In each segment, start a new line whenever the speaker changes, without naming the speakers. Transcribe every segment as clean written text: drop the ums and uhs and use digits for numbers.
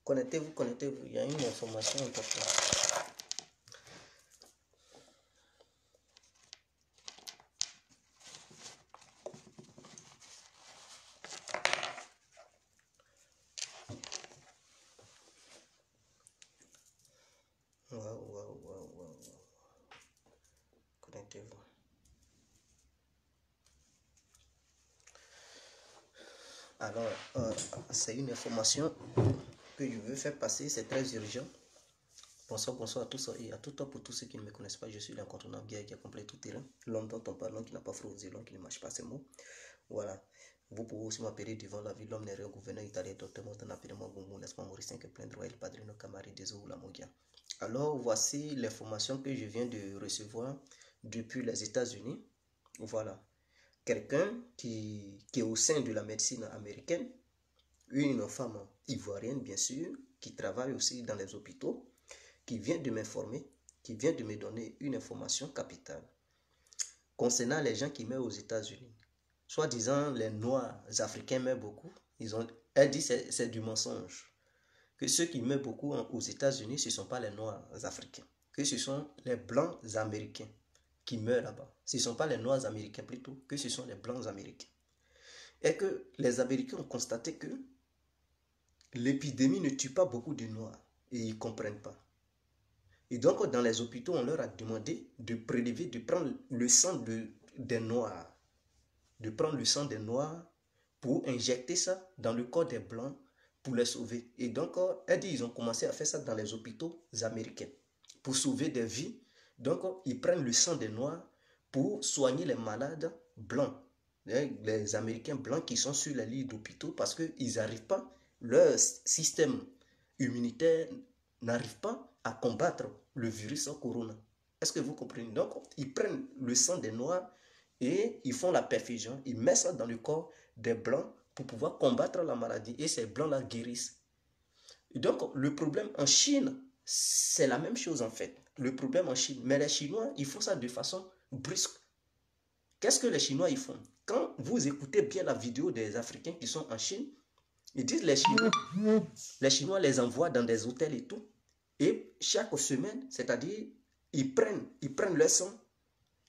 Connectez-vous, connectez-vous. Il y a une information importante. Waouh. Connectez-vous. Alors, c'est une information que je veux faire passer, c'est très urgent. Bonsoir à tous et à tout temps pour tous ceux qui ne me connaissent pas. Je suis l'incontournable guerre qui a complet tout terrain. L'homme dont on parle, qui n'a pas froid aux l'homme qui ne mâche pas ses mots. Voilà. Vous pouvez aussi m'appeler devant la vie l'homme n'est rien gouverneur italien, docteur Montana, Pédément, Goumou, laisse-moi mourir 5 plein droit, il padrino, camari, des eaux, la mogia. Alors, voici l'information que je viens de recevoir depuis les États-Unis. Voilà. Quelqu'un qui est au sein de la médecine américaine, une femme ivoirienne bien sûr, qui travaille aussi dans les hôpitaux, qui vient de m'informer, qui vient de me donner une information capitale concernant les gens qui meurent aux États-Unis. Soi-disant, les Noirs africains meurent beaucoup. Elle dit que c'est du mensonge. Que ceux qui meurent beaucoup aux États-Unis, ce ne sont pas les Noirs africains. Que ce sont les Blancs américains qui meurent là-bas. Ce ne sont pas les Noirs américains plutôt, que ce sont les Blancs américains. Et que les Américains ont constaté que l'épidémie ne tue pas beaucoup de Noirs. Et ils ne comprennent pas. Et donc, dans les hôpitaux, on leur a demandé de prélever, de prendre le sang des Noirs. De prendre le sang des Noirs pour injecter ça dans le corps des Blancs pour les sauver. Et donc, elle dit ils ont commencé à faire ça dans les hôpitaux américains pour sauver des vies. Donc, ils prennent le sang des Noirs pour soigner les malades blancs. Les Américains blancs qui sont sur les lits d'hôpitaux parce qu'ils n'arrivent pas, leur système immunitaire n'arrive pas à combattre le virus corona. Est-ce que vous comprenez? Donc, ils prennent le sang des Noirs et ils font la perfusion, ils mettent ça dans le corps des Blancs pour pouvoir combattre la maladie. Et ces Blancs-là guérissent. Et donc, le problème en Chine, c'est la même chose en fait. Le problème en Chine. Mais les Chinois, ils font ça de façon brusque. Qu'est-ce que les Chinois ils font? Quand vous écoutez bien la vidéo des Africains qui sont en Chine, ils disent les Chinois les envoient dans des hôtels et tout. Et chaque semaine, c'est-à-dire, ils prennent leur sang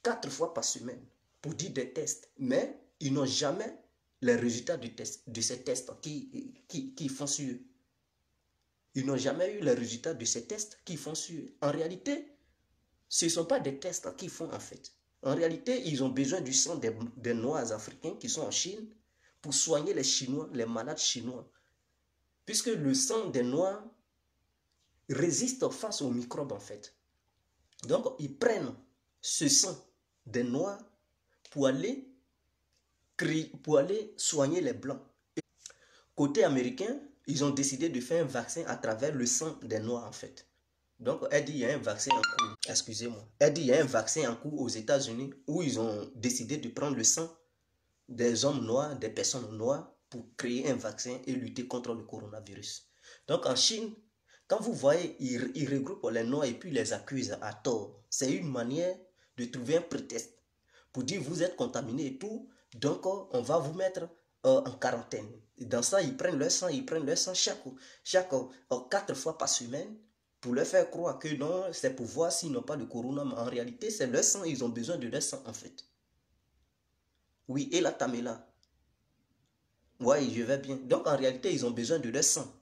4 fois par semaine pour dire des tests. Mais ils n'ont jamais les résultats de ces tests qui font sur eux. Ils n'ont jamais eu les résultats de ces tests qui font sur eux. En réalité, ce ne sont pas des tests qu'ils font en fait. En réalité, ils ont besoin du sang des Noirs africains qui sont en Chine pour soigner les Chinois, les malades chinois. Puisque le sang des Noirs résiste face aux microbes en fait. Donc, ils prennent ce sang des Noirs pour aller soigner les Blancs. Côté américain, ils ont décidé de faire un vaccin à travers le sang des Noirs en fait. Donc, elle dit il y a un vaccin en cours. Excusez-moi. Elle dit il y a un vaccin en cours aux États-Unis où ils ont décidé de prendre le sang des hommes noirs, des personnes noires pour créer un vaccin et lutter contre le coronavirus. Donc, en Chine, quand vous voyez, ils regroupent les Noirs et puis les accusent à tort. C'est une manière de trouver un prétexte pour dire vous êtes contaminé et tout, donc on va vous mettre en quarantaine. Et dans ça, ils prennent leur sang chaque 4 fois par semaine pour leur faire croire que non, c'est pour voir s'ils n'ont pas de corona. Mais en réalité, c'est leur sang, ils ont besoin de leur sang en fait. Oui, et la Tamela. Oui, je vais bien. Donc en réalité, ils ont besoin de leur sang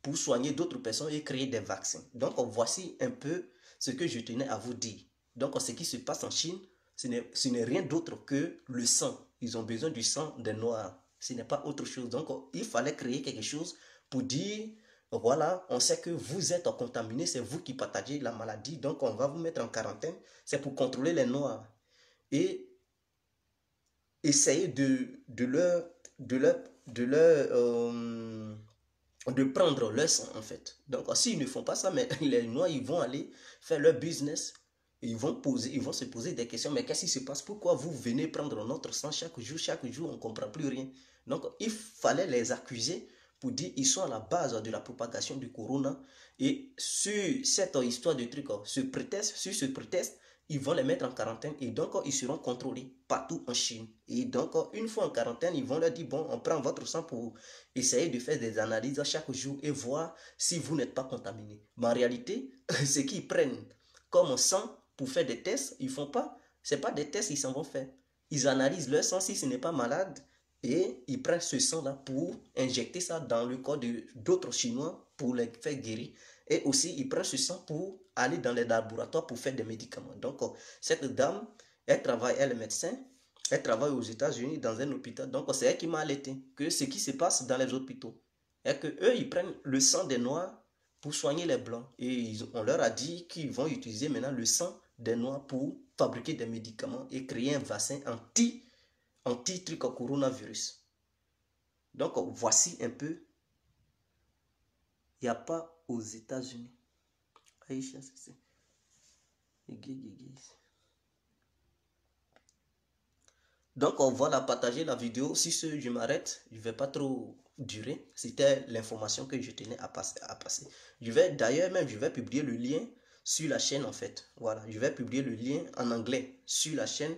pour soigner d'autres personnes et créer des vaccins. Donc voici un peu ce que je tenais à vous dire. Donc ce qui se passe en Chine, ce n'est rien d'autre que le sang. Ils ont besoin du sang des Noirs. Ce n'est pas autre chose. Donc il fallait créer quelque chose pour dire, voilà, on sait que vous êtes contaminé, c'est vous qui partagez la maladie, donc on va vous mettre en quarantaine. C'est pour contrôler les Noirs. Et essayer de prendre leur sang en fait. Donc s'ils ne font pas ça, mais les Noirs ils vont aller faire leur business, ils vont se poser des questions, mais qu'est-ce qui se passe? Pourquoi vous venez prendre notre sang chaque jour, on ne comprend plus rien. Donc il fallait les accuser pour dire ils sont à la base de la propagation du corona. Et sur cette histoire de truc, sur ce prétexte, ils vont les mettre en quarantaine et donc ils seront contrôlés partout en Chine. Et donc une fois en quarantaine, ils vont leur dire, bon, on prend votre sang pour essayer de faire des analyses chaque jour et voir si vous n'êtes pas contaminé. Mais en réalité, ce qu'ils prennent comme sang pour faire des tests, ils font pas, c'est pas des tests qu'ils s'en vont faire. Ils analysent leur sang si ce n'est pas malade et ils prennent ce sang-là pour injecter ça dans le corps d'autres Chinois pour les faire guérir. Et aussi, ils prennent ce sang pour aller dans les laboratoires pour faire des médicaments. Donc, cette dame, elle travaille, elle est médecin, elle travaille aux États-Unis dans un hôpital. Donc, c'est elle qui m'a alerté que ce qui se passe dans les hôpitaux est que eux, ils prennent le sang des Noirs pour soigner les Blancs. Et on leur a dit qu'ils vont utiliser maintenant le sang des Noirs pour fabriquer des médicaments et créer un vaccin anti-truc au coronavirus. Donc, voici un peu. Il n'y a pas aux États-Unis. Aïcha, c'est. Donc, voilà, partager la vidéo. Si je m'arrête, je ne vais pas trop durer. C'était l'information que je tenais à passer. D'ailleurs, je vais publier le lien sur la chaîne, en fait. Voilà, je vais publier le lien en anglais sur la chaîne,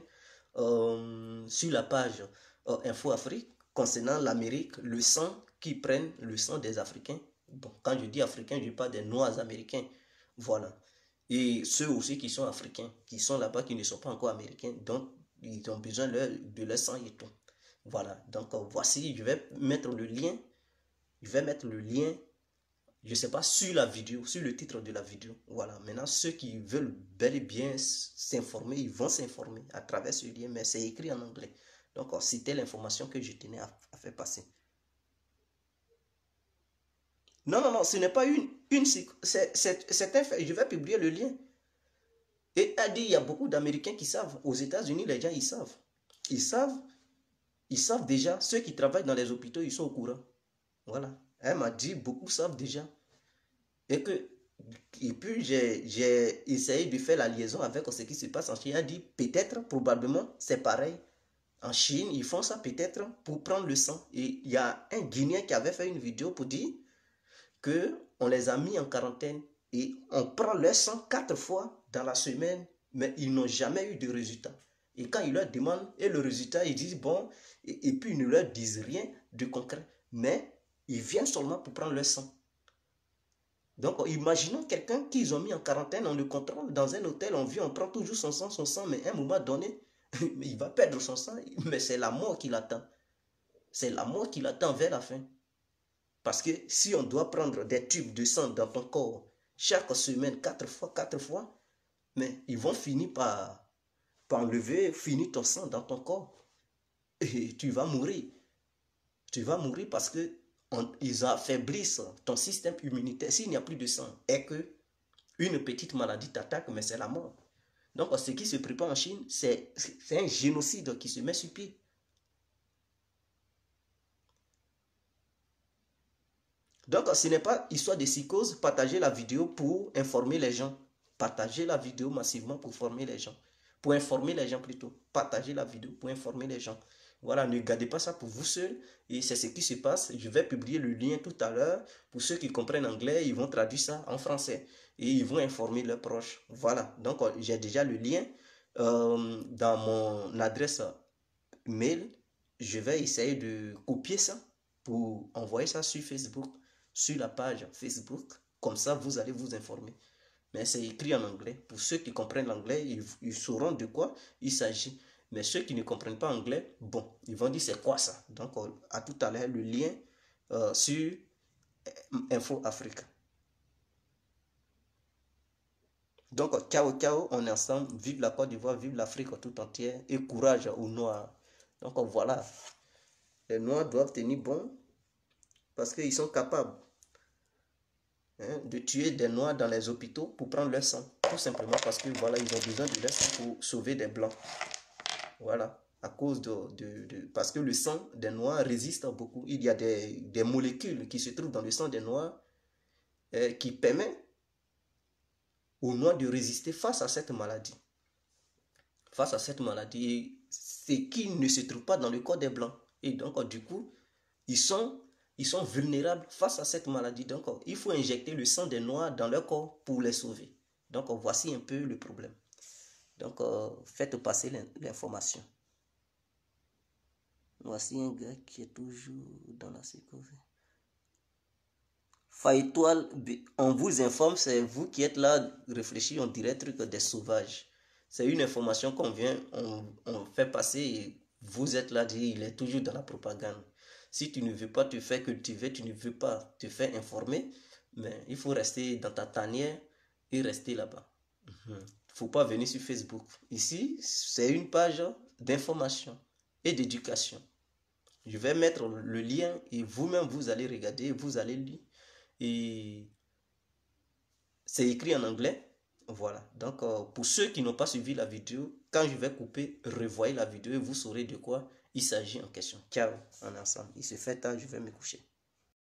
sur la page Info Afrique, concernant l'Amérique, le sang qui prennent le sang des Africains. Bon, quand je dis Africains, je parle des Noirs américains. Voilà. Et ceux aussi qui sont Africains, qui sont là-bas, qui ne sont pas encore Américains. Donc, ils ont besoin de leur sang et tout. Voilà. Donc, voici, je vais mettre le lien. Je ne sais pas, sur la vidéo, sur le titre de la vidéo. Voilà. Maintenant, ceux qui veulent bel et bien s'informer, ils vont s'informer à travers ce lien, mais c'est écrit en anglais. Donc, c'était l'information que je tenais à faire passer. Non, ce n'est pas c'est un fait. Je vais publier le lien. Et elle dit, il y a beaucoup d'Américains qui savent. Aux États-Unis, les gens, ils savent. Ils savent déjà. Ceux qui travaillent dans les hôpitaux, ils sont au courant. Voilà. Elle m'a dit, beaucoup savent déjà. Et puis, j'ai essayé de faire la liaison avec ce qui se passe en Chine. Elle dit, peut-être, probablement, c'est pareil. En Chine, ils font ça peut-être pour prendre le sang. Et il y a un Guinéen qui avait fait une vidéo pour dire qu'on les a mis en quarantaine et on prend leur sang 4 fois dans la semaine, mais ils n'ont jamais eu de résultat. Et quand ils leur demandent, et le résultat, ils disent bon, et puis ils ne leur disent rien de concret, mais ils viennent seulement pour prendre leur sang. Donc, imaginons quelqu'un qu'ils ont mis en quarantaine, on le contrôle dans un hôtel, on prend toujours son sang, mais à un moment donné, il va perdre son sang, mais c'est la mort qui l'attend. C'est la mort qui l'attend vers la fin. Parce que si on doit prendre des tubes de sang dans ton corps chaque semaine, 4 fois, mais ils vont finir par finir ton sang dans ton corps. Et tu vas mourir. Tu vas mourir parce qu'ils affaiblissent ton système immunitaire. S'il n'y a plus de sang, et que une petite maladie t'attaque, mais c'est la mort. Donc, ce qui se prépare en Chine, c'est un génocide qui se met sur pied. Donc, ce n'est pas histoire de psychose. Partagez la vidéo pour informer les gens. Partagez la vidéo massivement pour former les gens. Pour informer les gens plutôt. Partagez la vidéo pour informer les gens. Voilà, ne gardez pas ça pour vous seul. Et c'est ce qui se passe. Je vais publier le lien tout à l'heure. Pour ceux qui comprennent anglais, ils vont traduire ça en français. Et ils vont informer leurs proches. Voilà, donc j'ai déjà le lien dans mon adresse mail. Je vais essayer de copier ça pour envoyer ça sur Facebook, sur la page Facebook. Comme ça, vous allez vous informer. Mais c'est écrit en anglais. Pour ceux qui comprennent l'anglais, ils sauront de quoi il s'agit. Mais ceux qui ne comprennent pas anglais, bon, ils vont dire c'est quoi ça. Donc, à tout à l'heure, le lien sur Info Afrique. Donc, ciao, on est ensemble. Vive la Côte d'Ivoire, vive l'Afrique tout entière. Et courage aux Noirs. Donc, voilà. Les Noirs doivent tenir bon parce qu'ils sont capables de tuer des Noirs dans les hôpitaux pour prendre leur sang. Tout simplement parce que voilà, ils ont besoin de leur sang pour sauver des Blancs. Voilà. À cause parce que le sang des Noirs résiste beaucoup. Il y a des molécules qui se trouvent dans le sang des Noirs qui permettent aux Noirs de résister face à cette maladie. Face à cette maladie, c'est qui ne se trouve pas dans le corps des Blancs. Et donc, du coup, ils sont vulnérables face à cette maladie. Donc, il faut injecter le sang des Noirs dans leur corps pour les sauver. Donc, voici un peu le problème. Donc, faites passer l'information. Voici un gars qui est toujours dans la sécurité. Faïtoile, on vous informe, c'est vous qui êtes là, réfléchir, on dirait truc des sauvages. C'est une information qu'on vient, on fait passer et vous êtes là, il est toujours dans la propagande. Si tu ne veux pas te faire cultiver, tu ne veux pas te faire informer, mais il faut rester dans ta tanière et rester là-bas. Il ne faut pas venir sur Facebook. Ici, c'est une page d'information et d'éducation. Je vais mettre le lien et vous-même, vous allez regarder, vous allez lire. Et c'est écrit en anglais. Voilà. Donc, pour ceux qui n'ont pas suivi la vidéo, quand je vais couper, revoyez la vidéo et vous saurez de quoi il s'agit en question. Ciao, on est ensemble. Il se fait tard, je vais me coucher.